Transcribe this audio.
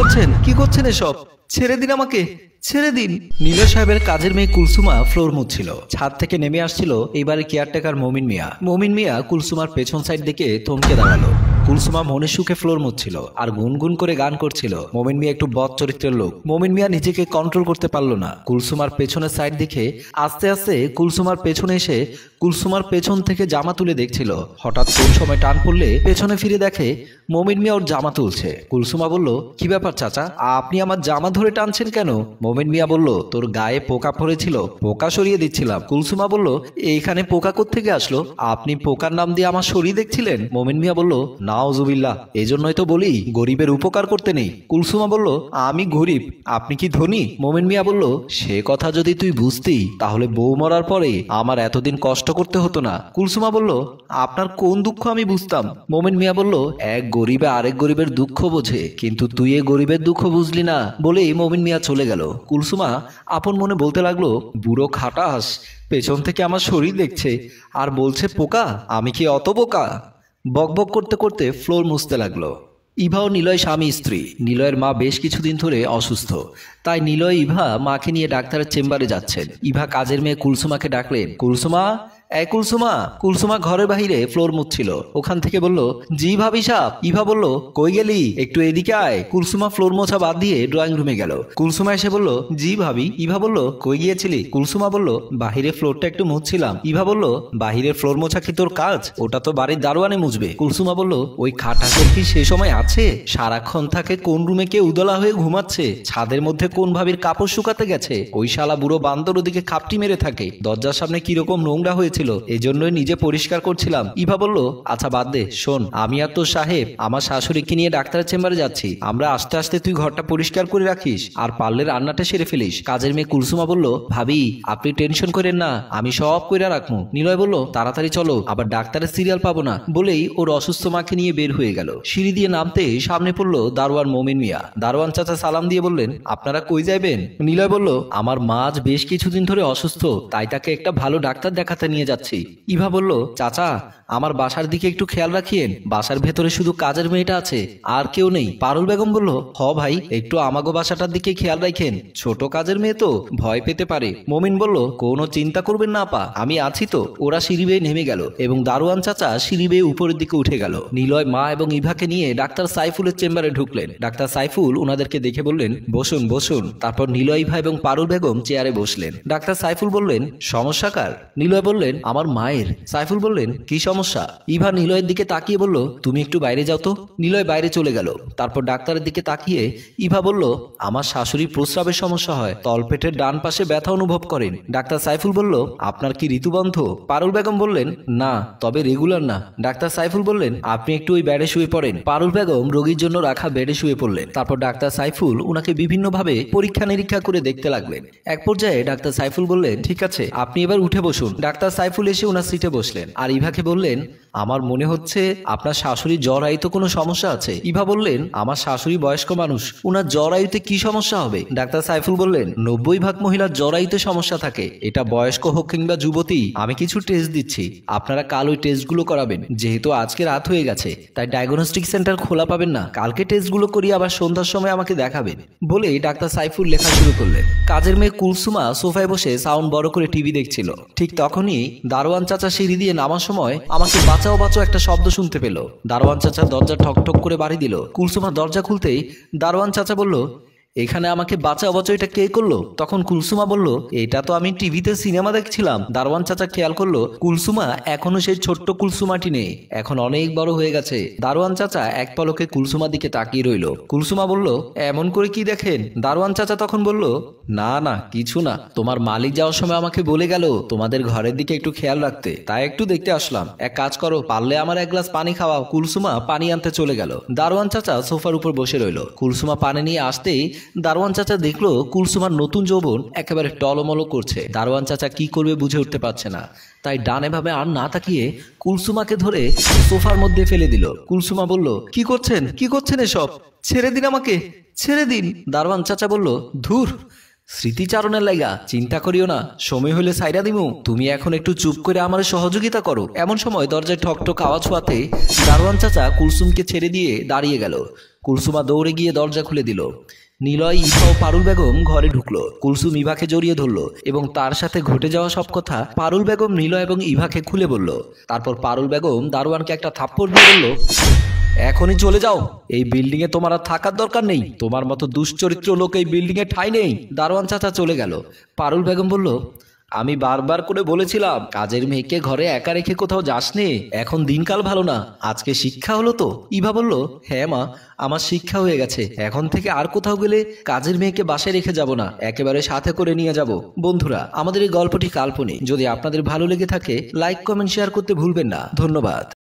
করছেন এসব? ছেড়ে দিন আমাকে, ছেড়ে দিন। নীলয় সাহেবের কাজের মেয়ে কুলসুমা ফ্লোর মুছছিল। ছাদ থেকে নেমে আসছিল এইবারে কেয়ারটেকার মমিন মিয়া। মমিন মিয়া কুলসুমার পেছন সাইড দিকে থমকে দাঁড়ালো। কুলসুমা মনে সুখে ফ্লোর মুছছিল আর গুনগুন করে গান করছিল। মমিন মিয়া একটু বদ চরিত্রের লোক। মমিন মিয়া নিজেকে কন্ট্রোল করতে পারলো না। কুলসুমার পেছনের সাইড দিকে আস্তে আস্তে কুলসুমার পেছনে এসে কুলসুমার পেছন থেকে জামা তুলে দেখছিল। হঠাৎ কোন সময় টান পড়লে পেছনে ফিরে দেখে মমিন মিয়া ওর জামা তুলছে। কুলসুমা বলল, কি ব্যাপার চাচা, আপনি আমার জামা ধরে টানছেন কেন? মমিন মিয়া বলল, তোর গায়ে পোকা পড়েছিল, পোকা সরিয়ে দিচ্ছিলাম। কুলসুমা বলল, এইখানে পোকা কোত্থেকে আসলো? আপনি পোকার নাম দিয়ে আমার শরীর দেখছিলেন? মমিন মিয়া বলল, নাউজুবিল্লাহ, এজন্যই তো বলি গরিবের উপকার করতে নেই। কুলসুমা বলল, আমি গরিব, আপনি কি ধনী? মমিন মিয়া বলল, সে কথা যদি তুই বুঝতি তাহলে বউ মরার পরে আমার এতদিন কষ্ট করতে হতো না। কুলসুমা বলল, আপনার কোন দুঃখ আমি বুঝতাম? মমিন মিয়া বলল, এক গরিবে আরেক গরিবের দুঃখ বোঝে, কিন্তু তুই এ গরিবের দুঃখ বুঝলি না। বলেই মমিন মিয়া চলে গেল। কুলসুমা আপন মনে বলতে লাগলো, বুড়ো খাটাস পেছন থেকে আমার শরীর দেখছে আর বলছে পোকা, আমি কি অত বোকা? বকবক করতে করতে ফ্লোর মুছতে লাগলো। ইভা ও নিলয় স্বামী স্ত্রী। নিলয়ের মা বেশ কিছুদিন ধরে অসুস্থ, তাই নিলয় ইভা মাকে নিয়ে ডাক্তারের চেম্বারে যাচ্ছেন। ইভা কাজের মেয়ে কুলসুমাকে ডাকলেন, কুলসুমা, এই কুলসুমা। কুলসুমা ঘরের বাহিরে ফ্লোর মুছছিল। ওখান থেকে বলল, জি ভাবি সাহেব। ইভা বলল, কই গেলি, একটু এদিকে আয়। কুলসুমা ফ্লোর মোছা বাদ দিয়ে ড্রয়িং রুমে গেল। কুলসুমা এসে বলল, জি ভাবি। ইভা বলল, কই গিয়েছিলি? কুলসুমা বলল, বাহিরে ফ্লোরটা একটু মুছছিলাম। ইভা বলল, বাহিরের ফ্লোর মোছা কি তোর কাজ? ওটা তো বাড়ির দারোয়ানে মুছবে। কুলসুমা বলল, ওই খাটাসের কি সে সময় আছে? সারাক্ষণ থাকে কোন রুমে কে উদলা হয়ে ঘুমাচ্ছে, ছাদের মধ্যে কোন ভাবির কাপড় শুকাতে গেছে। ওই শালা বুড়ো বান্দর ওদিকে খাপটি মেরে থাকে। দরজার সামনে কিরকম নোংরা হয়েছে, এজন্যই নিজে পরিষ্কার করছিলাম। ইভা বলল, আচ্ছা বাদ দে, শোন, আমি আর তোর সাহেব আমার শাশুড়িকে নিয়ে ডাক্তারের চেম্বারে যাচ্ছি। আমরা আস্তে আস্তে তুই ঘরটা পরিষ্কার করে রাখিস আর পারলে রান্নাটা সেরে ফেলিস। কাজের মেয়ে কুলসুমা বলল, ভাবি আপনি টেনশন করেন না, আমি সব কইরা রাখবো। নিলয় বলল, তাড়াতাড়ি চলো, আবার ডাক্তারের সিরিয়াল পাবো না। বলেই ওর অসুস্থ মাকে নিয়ে বের হয়ে গেল। সিঁড়ি দিয়ে নামতে সামনে পড়লো দারোয়ান মমিন মিয়া। দারোয়ান চাচা সালাম দিয়ে বললেন, আপনারা কই যাইবেন? নিলয় বলল, আমার মা আজ বেশ কিছুদিন ধরে অসুস্থ, তাই তাকে একটা ভালো ডাক্তার দেখাতে নিয়ে যাচ্ছি। ইভা বলল, চাচা আমার বাসার দিকে একটু খেয়াল রাখিয়েন, বাসার ভেতরে শুধু কাজের মেয়েটা আছে, আর কেউ নেই। পারুল বেগম বলল, হ ভাই, একটু আমাগো বাসাটার দিকে খেয়াল রাখেন, ছোট কাজের মেয়ে তো, ভয় পেতে পারে। মমিন বলল, কোনো চিন্তা করবেন না আপা, আমি আছি তো। ওরা সিঁড়ি বেয়ে নেমে গেল এবং দারোয়ান চাচা সিঁড়ি বেয়ে উপরের দিকে উঠে গেল। নিলয় মা এবং ইভাকে নিয়ে ডাক্তার সাইফুলের চেম্বারে ঢুকলেন। ডাক্তার সাইফুল ওনাদেরকে দেখে বললেন, বসুন বসুন। তারপর নিলয় ইভা এবং পারুল বেগম চেয়ারে বসলেন। ডাক্তার সাইফুল বললেন, সমস্যা কার? নিলয় বললেন, আমার মায়ের। সাইফুল বললেন, কি সমস্যা? ইভা নিলয়ের দিকে তাকিয়ে বলল, তুমি একটু বাইরে যাও তো। নিলয় বাইরে চলে গেল। তারপর ডাক্তারের দিকে তাকিয়ে ইভা বলল, আমার শাশুড়ি প্রস্রাবের সমস্যা হয়, তলপেটের ডান পাশে ব্যথা অনুভব করেন। ডাক্তার সাইফুল বলল, আপনার কি ঋতুবন্ধ? পারুল বেগম বললেন, না, তবে রেগুলার না। ডাক্তার সাইফুল বললেন, আপনি একটু ওই বেডে শুয়ে পড়েন। পারুল বেগম রোগীর জন্য রাখা বেডে শুয়ে পড়লেন। তারপর ডাক্তার সাইফুল উনাকে বিভিন্নভাবে পরীক্ষা নিরীক্ষা করে দেখতে লাগলেন। এক পর্যায়ে ডাক্তার সাইফুল বললেন, ঠিক আছে, আপনি এবার উঠে বসুন। ডাক্তার সাইফুল এসে ওনার সিটে বসলেন আর ইভাকে বললেন, আমার মনে হচ্ছে আপনার শাশুড়ির জরায়ুতে কোনো সমস্যা আছে। ইভা বললেন, আমার শাশুড়ি বয়স্ক মানুষ, উনার জরায়ুতে কি সমস্যা হবে? ডাক্তার সাইফুল বললেন, 90% মহিলার জরায়ুতে সমস্যা থাকে, এটা বয়স্ক হোক কিংবা যুবতী। আমি কিছু টেস্ট দিচ্ছি, আপনারা কাল ওই টেস্টগুলো করাবেন। যেহেতু আজকে রাত হয়ে গেছে তাই ডায়াগনস্টিক সেন্টার খোলা পাবেন না, কালকে টেস্টগুলো করিয়ে আবার সন্ধ্যার সময় আমাকে দেখাবেন। বলেই ডাক্তার সাইফুল লেখা শুরু করলেন। কাজের মেয়ে কুলসুমা সোফায় বসে সাউন্ড বড় করে টিভি দেখছিল। ঠিক তখনই দারোয়ান চাচা সিঁড়ি দিয়ে নামার সময় আমাকে বাঁচাও বাঁচাও একটা শব্দ শুনতে পেল। দারোয়ান চাচা দরজা ঠক ঠক করে বাড়ি দিল। কুলসুমা দরজা খুলতেই দারোয়ান চাচা বলল, এখানে আমাকে বাঁচাও বাঁচাও এটা কে করলো? তখন কুলসুমা বলল, এটা তো আমি টিভিতে সিনেমা দেখছিলাম। দারোয়ান চাচা খেয়াল করলো কুলসুমা এখনো সেই ছোট্ট কুলসুমাটি নেই, এখন অনেক বড় হয়ে গেছে। দারোয়ান চাচা এক পলকে কুলসুমার দিকে তাকিয়ে রইল। কুলসুমা বলল, এমন করে কি দেখেন? দারোয়ান চাচা তখন বলল, না না কিছু না, তোমার মালিক যাওয়ার সময় আমাকে বলে গেল তোমাদের ঘরের দিকে একটু খেয়াল রাখতে, তাই একটু দেখতে আসলাম। এক কাজ করো, পারলে আমার এক গ্লাস পানি খাওয়াও। কুলসুমা পানি আনতে চলে গেল। দারোয়ান চাচা সোফার উপর বসে রইল। কুলসুমা পানি নিয়ে আসতেই দারোয়ান চাচা দেখলো কুলসুমার নতুন যৌবন একেবারে টলমল করছে। দারোয়ান চাচা কি করবে বুঝে উঠতে পারছে না, তাই ডানে ভাবে আর না তাকিয়ে কুলসুমাকে ধরে সোফার মধ্যে ফেলে দিল। কুলসুমা বলল, কি করছেন এসব? ছেড়ে দিন আমাকে, ছেড়ে দিন। দারোয়ান চাচা বলল, ধুর, স্মৃতিচারণের লাইগা চিন্তা করিও না, সময় হলে সাইরা দিমু, তুমি এখন একটু চুপ করে আমার সহযোগিতা করো। এমন সময় দরজায় ঠক ঠক আওয়াজ হওয়াতে দারোয়ান চাচা কুলসুমকে ছেড়ে দিয়ে দাঁড়িয়ে গেল। কুলসুমা দৌড়ে গিয়ে দরজা খুলে দিল। নিলয়, ইভা ও পারুল বেগম ঘরে ঢুকলো। কুলসুম ইভাকে জড়িয়ে ধরলো এবং তার সাথে ঘটে যাওয়া সব কথা পারুল বেগম নিলয় এবং ইভাকে খুলে বলল। তারপর পারুল বেগম দারোয়ানকে একটা থাপ্পড় দিয়ে বলল, এখনই চলে যাও, এই বিল্ডিং এ তোমার আর থাকার দরকার নেই, তোমার মতো দুশ্চরিত্র লোক এই বিল্ডিং এ ঠাঁই নেই। দারোয়ান চাচা চলে গেল। পারুল বেগম বলল, আমি বারবার করে বলেছিলাম কাজের মেয়েকে ঘরে একা রেখে কোথাও যাস নে, এখন দিনকাল ভালো না, আজকে শিক্ষা হলো তো? ইভা বলল, হ্যাঁ মা, আমার শিক্ষা হয়ে গেছে, এখন থেকে আর কোথাও গেলে কাজের মেয়েকে বাসায় রেখে যাব না, একেবারে সাথে করে নিয়ে যাব। বন্ধুরা, আমাদের এই গল্পটি কাল্পনিক। যদি আপনাদের ভালো লেগে থাকে লাইক কমেন্ট শেয়ার করতে ভুলবেন না। ধন্যবাদ।